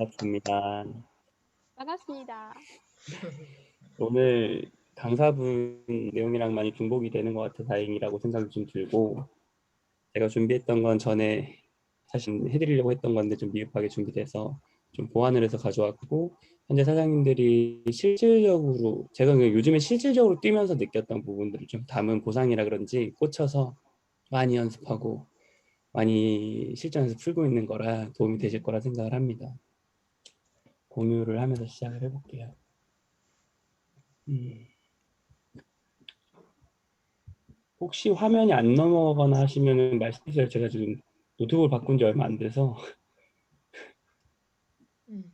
반갑습니다. 반갑습니다. 오늘 강사분 내용이랑 많이 중복이 되는 것 같아 다행이라고 생각이 좀 들고, 제가 준비했던 건 전에 사실 해드리려고 했던 건데 좀 미흡하게 준비돼서 좀 보완을 해서 가져왔고, 현재 사장님들이 실질적으로 제가 요즘에 실질적으로 뛰면서 느꼈던 부분들을 좀 담은 보상이라 그런지 꽂혀서 많이 연습하고 많이 실전에서 풀고 있는 거라 도움이 되실 거라 생각을 합니다. 공유를 하면서 시작을 해볼게요. 음. 혹시 화면이 안 넘어가거나 하시면 말씀해 주세요. 제가 지금 노트북을 바꾼 지 얼마 안 돼서. 음.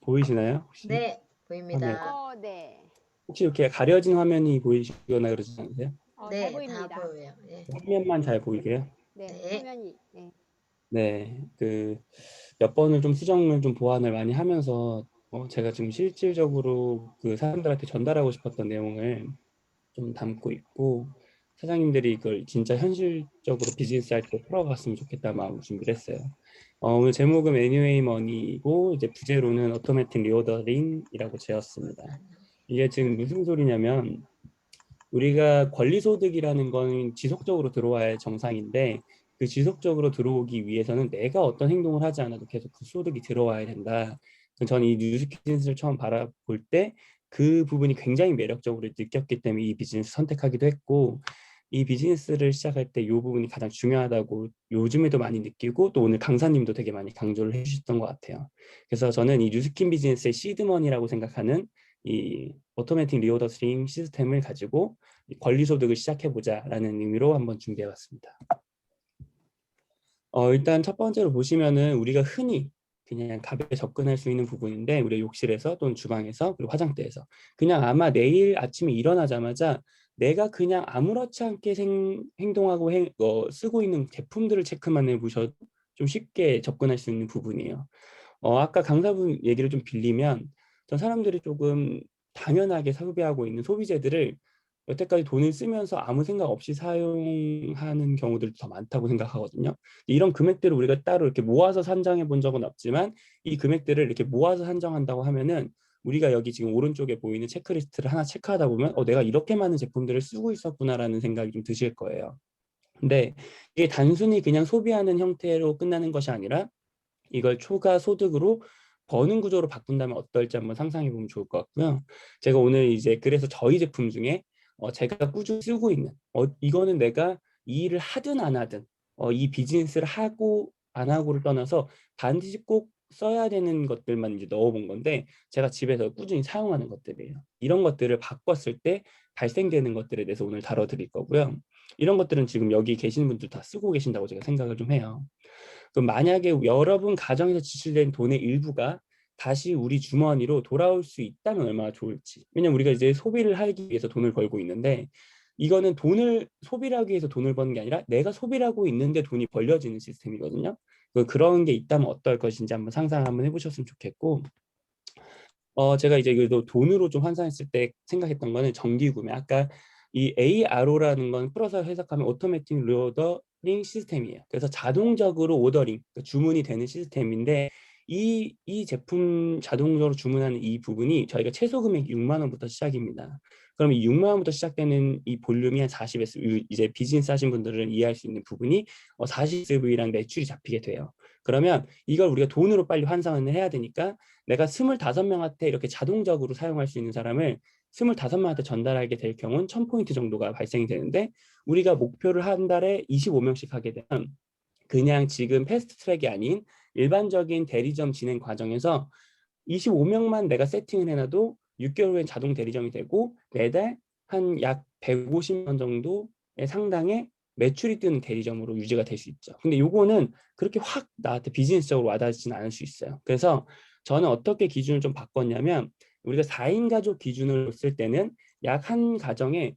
보이시나요? 혹시 네, 화면? 보입니다. 네. 혹시 이렇게 가려진 화면이 보이시거나 그러지 않으세요? 잘 네, 다 보입니다. 보여요. 네. 화면만 잘 보이게요? 네, 네. 화면이. 네. 네, 몇 번을 좀 수정을 좀 보완을 많이 하면서 제가 지금 실질적으로 그 사람들한테 전달하고 싶었던 내용을 좀 담고 있고, 사장님들이 이걸 진짜 현실적으로 비즈니스 할 때 풀어갔으면 좋겠다 마음으로 준비를 했어요. 오늘 제목은 Anyway Money고, 이제 부제로는 오토매틱 리오더링이라고 지었습니다. 이게 지금 무슨 소리냐면, 우리가 권리소득이라는 건 지속적으로 들어와야 정상인데, 그 지속적으로 들어오기 위해서는 내가 어떤 행동을 하지 않아도 계속 그 소득이 들어와야 된다. 저는 이 뉴스 비즈니스를 처음 바라볼 때 그 부분이 굉장히 매력적으로 느꼈기 때문에 이 비즈니스 선택하기도 했고, 이 비즈니스를 시작할 때 이 부분이 가장 중요하다고 요즘에도 많이 느끼고, 또 오늘 강사님도 되게 많이 강조를 해주셨던 것 같아요. 그래서 저는 이 뉴스킨 비즈니스의 시드머니라고 생각하는 이 오토매틱 리오더 스트림 시스템을 가지고 권리소득을 시작해보자라는 의미로 한번 준비해봤습니다. 일단 첫 번째로 보시면은 우리가 흔히 그냥 가볍게 접근할 수 있는 부분인데, 우리 욕실에서 또는 주방에서 그리고 화장대에서 그냥 아마 내일 아침에 일어나자마자 내가 그냥 아무렇지 않게 행동하고 쓰고 있는 제품들을 체크만 해보셔도 좀 쉽게 접근할 수 있는 부분이에요. 아까 강사분 얘기를 좀 빌리면, 전 사람들이 조금 당연하게 소비하고 있는 소비재들을 여태까지 돈을 쓰면서 아무 생각 없이 사용하는 경우들도 더 많다고 생각하거든요. 이런 금액들을 우리가 따로 이렇게 모아서 산정해 본 적은 없지만, 이 금액들을 이렇게 모아서 산정한다고 하면은 우리가 여기 지금 오른쪽에 보이는 체크리스트를 하나 체크하다 보면 내가 이렇게 많은 제품들을 쓰고 있었구나라는 생각이 좀 드실 거예요. 근데 이게 단순히 그냥 소비하는 형태로 끝나는 것이 아니라 이걸 초과 소득으로 버는 구조로 바꾼다면 어떨지 한번 상상해 보면 좋을 것 같고요. 제가 오늘 이제 그래서 저희 제품 중에 제가 꾸준히 쓰고 있는 이거는 내가 이 일을 하든 안 하든 이 비즈니스를 하고 안 하고를 떠나서 반드시 꼭 써야 되는 것들만 이제 넣어본 건데, 제가 집에서 꾸준히 사용하는 것들이에요. 이런 것들을 바꿨을 때 발생되는 것들에 대해서 오늘 다뤄드릴 거고요. 이런 것들은 지금 여기 계신 분들 다 쓰고 계신다고 제가 생각을 좀 해요. 그럼 만약에 여러분 가정에서 지출된 돈의 일부가 다시 우리 주머니로 돌아올 수 있다면 얼마나 좋을지. 왜냐면 우리가 이제 소비를 하기 위해서 돈을 벌고 있는데, 이거는 돈을 소비를 하기 위해서 돈을 버는 게 아니라 내가 소비를 하고 있는데 돈이 벌려지는 시스템이거든요. 그런 게 있다면 어떨 것인지 한번 상상 한번 해보셨으면 좋겠고, 제가 이제 그래도 돈으로 좀 환산했을 때 생각했던 거는 정기 구매. 아까 이 ARO라는 건 풀어서 해석하면 오토매틱 로더링 시스템이에요. 그래서 자동적으로 오더링, 그러니까 주문이 되는 시스템인데, 이 제품 자동적으로 주문하는 이 부분이 저희가 최소 금액이 6만 원부터 시작입니다. 그럼 이 6만 원부터 시작되는 이 볼륨이 한 40S, 이제 비즈니스 하신 분들은 이해할 수 있는 부분이 40SV랑 매출이 잡히게 돼요. 그러면 이걸 우리가 돈으로 빨리 환산을 해야 되니까, 내가 25명한테 이렇게 자동적으로 사용할 수 있는 사람을 25명한테 전달하게 될 경우는 1000포인트 정도가 발생이 되는데, 우리가 목표를 한 달에 25명씩 하게 되면 그냥 지금 패스트 트랙이 아닌 일반적인 대리점 진행 과정에서 25명만 내가 세팅을 해놔도 6개월 후엔 자동 대리점이 되고, 매달 한 약 150만 정도의 상당의 매출이 뜨는 대리점으로 유지가 될 수 있죠. 근데 요거는 그렇게 확 나한테 비즈니스적으로 와닿지는 않을 수 있어요. 그래서 저는 어떻게 기준을 좀 바꿨냐면, 우리가 4인 가족 기준으로 쓸 때는 약 한 가정에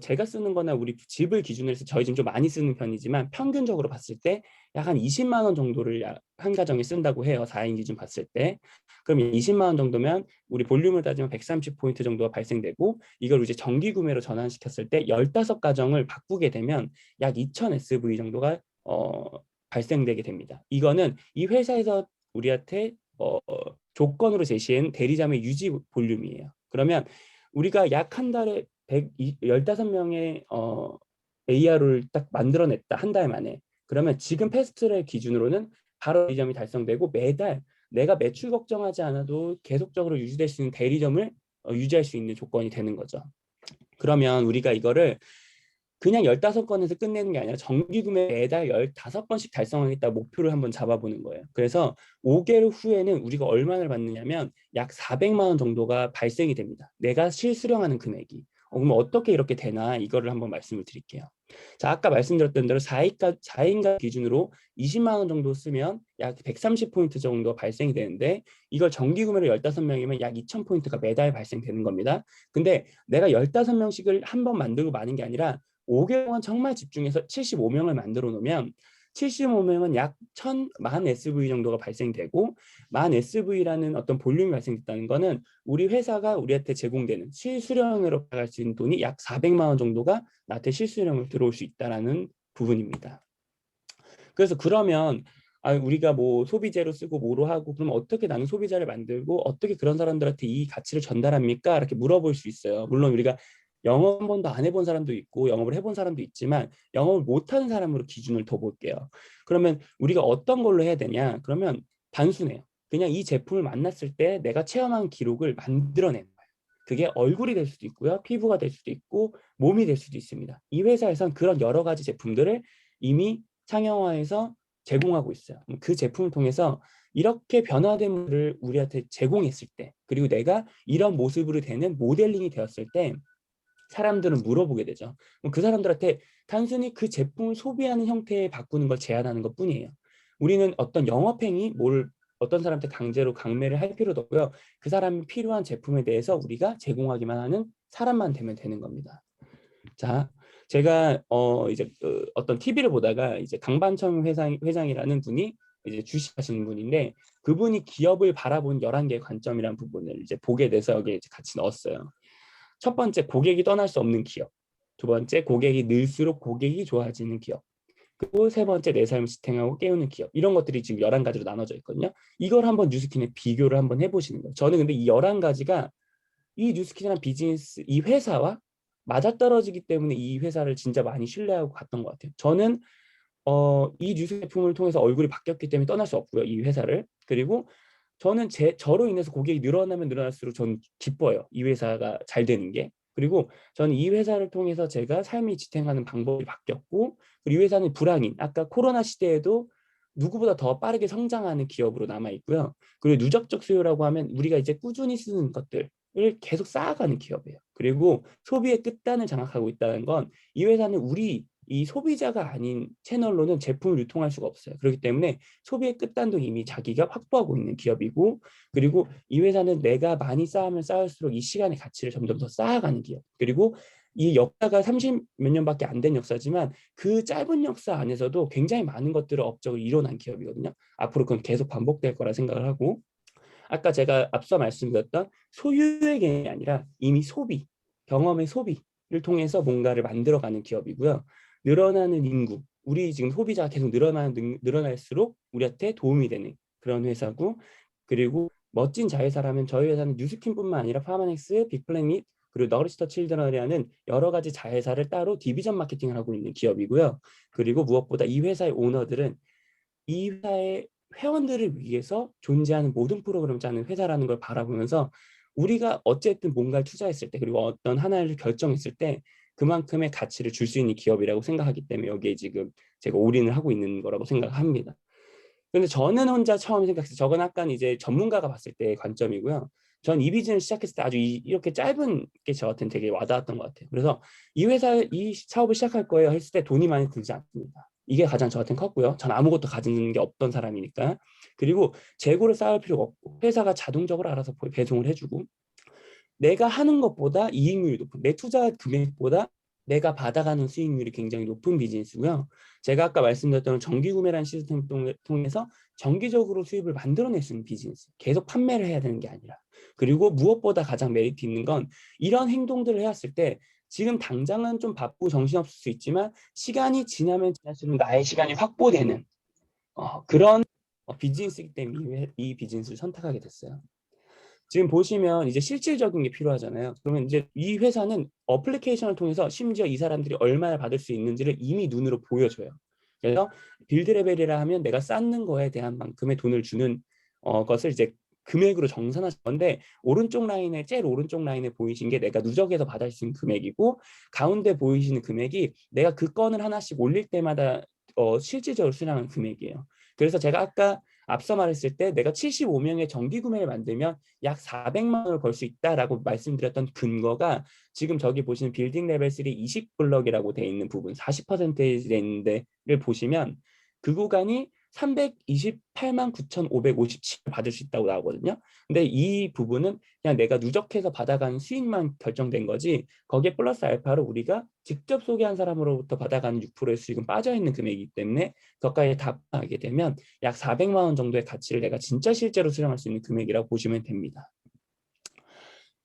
제가 쓰는 거나 우리 집을 기준으로 해서 저희 집 좀 많이 쓰는 편이지만, 평균적으로 봤을 때 약 한 20만 원 정도를 한 가정에 쓴다고 해요. 4인 기준 봤을 때. 그럼 20만 원 정도면 우리 볼륨을 따지면 130포인트 정도가 발생되고, 이걸 이제 정기 구매로 전환시켰을 때 15가정을 바꾸게 되면 약 2000 SV 정도가 발생되게 됩니다. 이거는 이 회사에서 우리한테 조건으로 제시한 대리점의 유지 볼륨이에요. 그러면 우리가 약 한 달에 15명의 AR을 딱 만들어냈다. 한 달 만에. 그러면 지금 패스트트랙 기준으로는 바로 대리점이 달성되고 매달 내가 매출 걱정하지 않아도 계속적으로 유지될 수 있는 대리점을 유지할 수 있는 조건이 되는 거죠. 그러면 우리가 이거를 그냥 15건에서 끝내는 게 아니라 정기 구매 매달 15건씩 달성하겠다 목표를 한번 잡아보는 거예요. 그래서 5개월 후에는 우리가 얼마를 받느냐면 약 400만 원 정도가 발생이 됩니다. 내가 실수령하는 금액이. 그럼 어떻게 이렇게 되나 이거를 한번 말씀을 드릴게요. 자, 아까 말씀드렸던 대로 4인가 기준으로 20만 원 정도 쓰면 약 130포인트 정도 발생이 되는데 이걸 정기 구매로 15명이면 약 2000포인트가 매달 발생되는 겁니다. 근데 내가 15명씩을 한 번 만들고 마는 게 아니라 5개월 동안 정말 집중해서 75명을 만들어 놓으면 75명은 약 1000만 SV 정도가 발생되고 만 SV라는 어떤 볼륨이 발생됐다는 거는 우리 회사가 우리한테 제공되는 실수령으로 나갈 수 있는 돈이 약 400만 원 정도가 나한테 실수령으로 들어올 수 있다라는 부분입니다. 그래서 그러면 우리가 뭐 소비재로 쓰고 뭐로 하고 그러면 어떻게 나는 소비자를 만들고 어떻게 그런 사람들한테 이 가치를 전달합니까? 이렇게 물어볼 수 있어요. 물론 우리가 영업 한 번도 안 해본 사람도 있고 영업을 해본 사람도 있지만 영업을 못하는 사람으로 기준을 둬볼게요. 그러면 우리가 어떤 걸로 해야 되냐? 그러면 단순해요. 그냥 이 제품을 만났을 때 내가 체험한 기록을 만들어내는 거예요. 그게 얼굴이 될 수도 있고요. 피부가 될 수도 있고 몸이 될 수도 있습니다. 이 회사에선 그런 여러 가지 제품들을 이미 상용화해서 제공하고 있어요. 그 제품을 통해서 이렇게 변화된 모습을 우리한테 제공했을 때 그리고 내가 이런 모습으로 되는 모델링이 되었을 때 사람들은 물어보게 되죠. 그 사람들한테 단순히 그 제품을 소비하는 형태에 바꾸는 걸 제안하는 것뿐이에요. 우리는 어떤 영업행위, 어떤 사람한테 강제로 강매를 할 필요도 없고요. 그 사람이 필요한 제품에 대해서 우리가 제공하기만 하는 사람만 되면 되는 겁니다. 자, 제가 이제 어떤 TV를 보다가 이제 강반청 회장이라는 분이 이제 주식하시는 분인데 그분이 기업을 바라본 11개의 관점이라는 부분을 이제 보게 돼서 여기에 이제 같이 넣었어요. 첫 번째, 고객이 떠날 수 없는 기업. 두 번째, 고객이 늘수록 고객이 좋아지는 기업. 그리고 세 번째, 내 삶을 지탱하고 깨우는 기업. 이런 것들이 지금 11가지로 나눠져 있거든요. 이걸 한번 뉴스킨에 비교를 한번 해보시는 거예요. 저는 근데 이 11가지가 이 뉴스킨이라는 비즈니스, 이 회사와 맞아떨어지기 때문에 이 회사를 진짜 많이 신뢰하고 갔던 것 같아요. 저는 이 뉴스 제품을 통해서 얼굴이 바뀌었기 때문에 떠날 수 없고요. 이 회사를. 그리고 저는 저로 인해서 고객이 늘어나면 늘어날수록 저는 기뻐요. 이 회사가 잘 되는 게. 그리고 저는 이 회사를 통해서 제가 삶이 지탱하는 방법이 바뀌었고 그리고 이 회사는 불황인 아까 코로나 시대에도 누구보다 더 빠르게 성장하는 기업으로 남아 있고요. 그리고 누적적 수요라고 하면 우리가 이제 꾸준히 쓰는 것들을 계속 쌓아가는 기업이에요. 그리고 소비의 끝단을 장악하고 있다는 건 이 회사는 우리 이 소비자가 아닌 채널로는 제품을 유통할 수가 없어요. 그렇기 때문에 소비의 끝단도 이미 자기가 확보하고 있는 기업이고 그리고 이 회사는 내가 많이 쌓으면 쌓을수록 이 시간의 가치를 점점 더 쌓아가는 기업. 그리고 이 역사가 30 몇 년밖에 안 된 역사지만 그 짧은 역사 안에서도 굉장히 많은 것들을 업적을 이뤄낸 기업이거든요. 앞으로 그건 계속 반복될 거라 생각을 하고 아까 제가 앞서 말씀드렸던 소유의 개념이 아니라 이미 소비, 경험의 소비를 통해서 뭔가를 만들어가는 기업이고요. 늘어나는 인구, 우리 지금 소비자가 계속 늘어날수록 우리한테 도움이 되는 그런 회사고 그리고 멋진 자회사라면 저희 회사는 뉴스킨뿐만 아니라 파마넥스, 빅플래닛 그리고 너리스터 칠드런이라는 여러 가지 자회사를 따로 디비전 마케팅을 하고 있는 기업이고요. 그리고 무엇보다 이 회사의 오너들은 이 회사의 회원들을 위해서 존재하는 모든 프로그램을 짜는 회사라는 걸 바라보면서 우리가 어쨌든 뭔가를 투자했을 때 그리고 어떤 하나를 결정했을 때 그만큼의 가치를 줄 수 있는 기업이라고 생각하기 때문에 여기에 지금 제가 올인을 하고 있는 거라고 생각합니다. 근데 저는 혼자 처음 생각했어요. 저건 약간 이제 전문가가 봤을 때의 관점이고요. 전 이 비즈니스 시작했을 때 아주 이렇게 짧은 게 저한테는 되게 와닿았던 것 같아요. 그래서 이 사업을 시작할 거예요 했을 때 돈이 많이 들지 않습니다. 이게 가장 저한테는 컸고요. 전 아무것도 가진 게 없던 사람이니까. 그리고 재고를 쌓을 필요가 없고 회사가 자동적으로 알아서 배송을 해주고 내가 하는 것보다 이익률이 높은 내 투자 금액보다 내가 받아가는 수익률이 굉장히 높은 비즈니스고요. 제가 아까 말씀드렸던 정기 구매라는 시스템을 통해서 정기적으로 수입을 만들어낼 수 있는 비즈니스. 계속 판매를 해야 되는 게 아니라. 그리고 무엇보다 가장 메리트 있는 건 이런 행동들을 해왔을 때 지금 당장은 좀 바쁘고 정신없을 수 있지만 시간이 지나면 지날수록 나의 시간이 확보되는 그런 비즈니스이기 때문에 이 비즈니스를 선택하게 됐어요. 지금 보시면 이제 실질적인 게 필요하잖아요. 그러면 이제 이 회사는 어플리케이션을 통해서 심지어 이 사람들이 얼마나 받을 수 있는지를 이미 눈으로 보여줘요. 그래서 빌드 레벨이라 하면 내가 쌓는 거에 대한 만큼의 돈을 주는 것을 이제 금액으로 정산하신 건데, 오른쪽 라인에 제일 오른쪽 라인에 보이신 게 내가 누적해서 받을 수 있는 금액이고, 가운데 보이시는 금액이 내가 그 건을 하나씩 올릴 때마다 실질적으로 수령한 금액이에요. 그래서 제가 아까 앞서 말했을 때 내가 75명의 정기 구매를 만들면 약 400만 원을 벌 수 있다라고 말씀드렸던 근거가, 지금 저기 보시는 빌딩 레벨 3 20블럭이라고 돼 있는 부분 40%에 있는 데를 보시면 그 구간이 328만 9,557을 받을 수 있다고 나오거든요. 근데 이 부분은 그냥 내가 누적해서 받아가는 수익만 결정된 거지, 거기에 플러스 알파로 우리가 직접 소개한 사람으로부터 받아가는 6%의 수익은 빠져있는 금액이기 때문에 그것까지 다 하게 되면 약 400만 원 정도의 가치를 내가 진짜 실제로 수령할 수 있는 금액이라고 보시면 됩니다.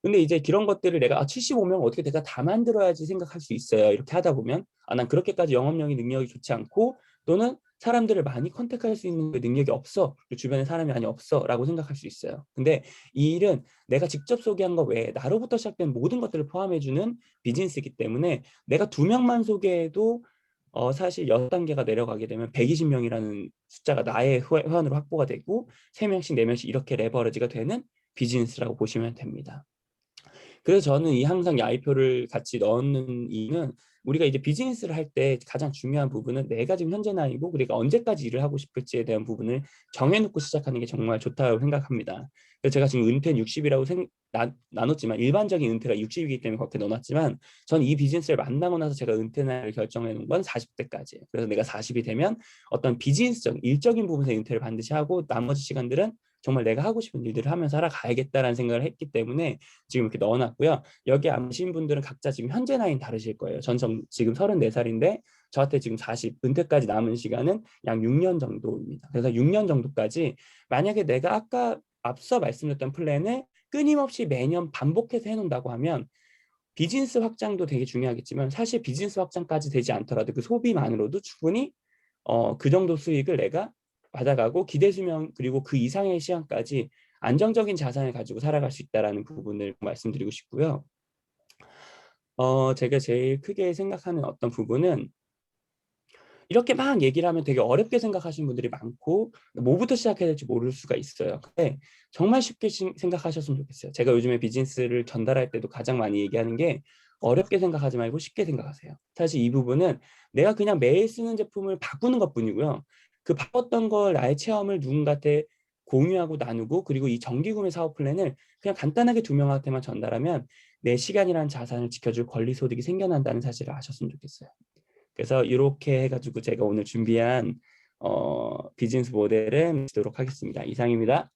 근데 이제 그런 것들을 내가 75명 어떻게 내가 다 만들어야지 생각할 수 있어요. 이렇게 하다 보면 난 그렇게까지 영업력이 능력이 좋지 않고, 또는 사람들을 많이 컨택할 수 있는 능력이 없어, 주변에 사람이 많이 없어 라고 생각할 수 있어요. 근데 이 일은 내가 직접 소개한 거 외에 나로부터 시작된 모든 것들을 포함해주는 비즈니스이기 때문에 내가 2명만 소개해도 사실 6단계가 내려가게 되면 120명이라는 숫자가 나의 회원으로 확보가 되고, 3명씩 4명씩 이렇게 레버리지가 되는 비즈니스라고 보시면 됩니다. 그래서 저는 이 항상 이 I표를 같이 넣는 이유는, 우리가 이제 비즈니스를 할 때 가장 중요한 부분은 내가 지금 현재 나이고 그러니까 언제까지 일을 하고 싶을지에 대한 부분을 정해놓고 시작하는 게 정말 좋다고 생각합니다. 그래서 제가 지금 은퇴는 60이라고 나눴지만, 일반적인 은퇴가 60이기 때문에 그렇게 넣어놨지만, 저는 이 비즈니스를 만나고 나서 제가 은퇴 나이를 결정해 놓은 건 40대까지예요. 그래서 내가 40이 되면 어떤 비즈니스적 일적인 부분에서 은퇴를 반드시 하고, 나머지 시간들은 정말 내가 하고 싶은 일들을 하면서 살아가야겠다라는 생각을 했기 때문에 지금 이렇게 넣어놨고요. 여기 아신 분들은 각자 지금 현재 나이는 다르실 거예요. 전 지금 34살인데 저한테 지금 40, 은퇴까지 남은 시간은 약 6년 정도입니다. 그래서 6년 정도까지 만약에 내가 아까 앞서 말씀드렸던 플랜을 끊임없이 매년 반복해서 해놓는다고 하면, 비즈니스 확장도 되게 중요하겠지만 사실 비즈니스 확장까지 되지 않더라도 그 소비만으로도 충분히 그 정도 수익을 내가 받아가고, 기대 수명 그리고 그 이상의 시간까지 안정적인 자산을 가지고 살아갈 수 있다는 부분을 말씀드리고 싶고요. 제가 제일 크게 생각하는 어떤 부분은, 이렇게 막 얘기를 하면 되게 어렵게 생각하시는 분들이 많고 뭐부터 시작해야 될지 모를 수가 있어요. 근데 정말 쉽게 생각하셨으면 좋겠어요. 제가 요즘에 비즈니스를 전달할 때도 가장 많이 얘기하는 게, 어렵게 생각하지 말고 쉽게 생각하세요. 사실 이 부분은 내가 그냥 매일 쓰는 제품을 바꾸는 것뿐이고요. 그 바꿨던 걸, 나의 체험을 누군가한테 공유하고 나누고, 그리고 이 정기구매 사업 플랜을 그냥 간단하게 2명한테만 전달하면 내 시간이라는 자산을 지켜줄 권리 소득이 생겨난다는 사실을 아셨으면 좋겠어요. 그래서 이렇게 해가지고 제가 오늘 준비한 비즈니스 모델을 마치도록 하겠습니다. 이상입니다.